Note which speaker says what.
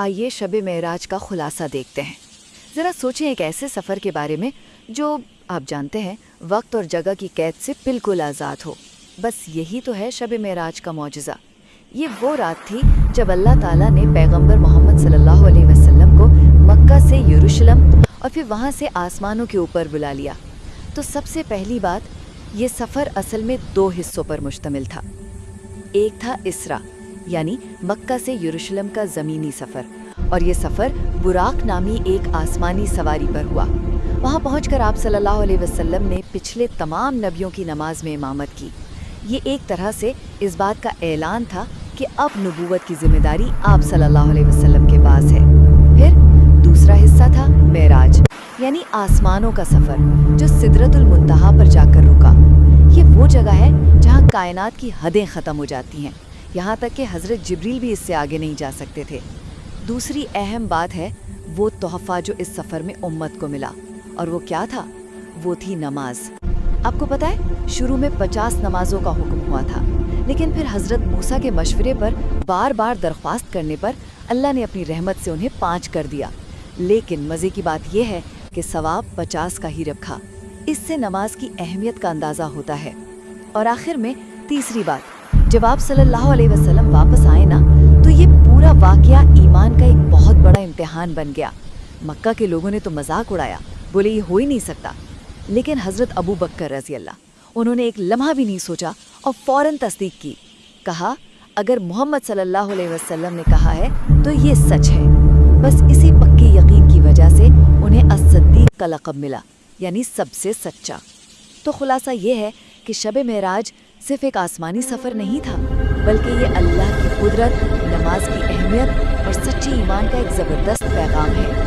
Speaker 1: آئیے شب معراج کا خلاصہ دیکھتے ہیں۔ ذرا سوچیں ایک ایسے سفر کے بارے میں جو آپ جانتے ہیں وقت اور جگہ کی قید سے بالکل آزاد ہو۔ بس یہی تو ہے شب معراج کا معجزہ۔ یہ وہ رات تھی جب اللہ تعالیٰ نے پیغمبر محمد صلی اللہ علیہ وسلم کو مکہ سے یروشلم اور پھر وہاں سے آسمانوں کے اوپر بلا لیا۔ تو سب سے پہلی بات، یہ سفر اصل میں 2 حصوں پر مشتمل تھا۔ ایک تھا اسرا، یعنی مکہ سے یروشلم کا زمینی سفر، اور یہ سفر براق نامی ایک آسمانی سواری پر ہوا۔ وہاں پہنچ کر آپ صلی اللہ علیہ وسلم نے پچھلے تمام نبیوں کی نماز میں امامت کی۔ یہ ایک طرح سے اس بات کا اعلان تھا کہ اب نبوت کی ذمہ داری آپ صلی اللہ علیہ وسلم کے پاس ہے۔ پھر دوسرا حصہ تھا معراج، یعنی آسمانوں کا سفر جو سدرۃ المنتہا پر جا کر رکا۔ یہ وہ جگہ ہے جہاں کائنات کی حدیں ختم ہو جاتی ہیں، یہاں تک کہ حضرت جبریل بھی اس سے آگے نہیں جا سکتے تھے۔ دوسری اہم بات ہے وہ تحفہ جو اس سفر میں امت کو ملا، اور وہ کیا تھا؟ وہ تھی نماز۔ آپ کو پتہ ہے شروع میں 50 نمازوں کا حکم ہوا تھا، لیکن پھر حضرت موسیٰ کے مشورے پر بار بار درخواست کرنے پر اللہ نے اپنی رحمت سے انہیں 5 کر دیا۔ لیکن مزے کی بات یہ ہے کہ ثواب 50 کا ہی رکھا۔ اس سے نماز کی اہمیت کا اندازہ ہوتا ہے۔ اور آخر میں تیسری بات، جب آپ صلی اللہ علیہ وسلم واپس آئے نا، تو یہ پورا واقعہ ایمان کا ایک بہت بڑا امتحان بن گیا۔ مکہ کے لوگوں نے تو مذاق اڑایا، بولے یہ ہو ہی نہیں سکتا، لیکن حضرت ابو بکر رضی اللہ، انہوں نے ایک لمحہ بھی نہیں سوچا اور فوراً تصدیق کی۔ کہا اگر محمد صلی اللہ علیہ وسلم نے کہا ہے تو یہ سچ ہے۔ بس اسی پکی یقین کی وجہ سے انہیں الصدیق کا لقب ملا، یعنی سب سے سچا۔ تو خلاصہ یہ ہے کہ شب معراج صرف ایک آسمانی سفر نہیں تھا، بلکہ یہ اللہ کی قدرت، نماز کی اہمیت اور سچے ایمان کا ایک زبردست پیغام ہے۔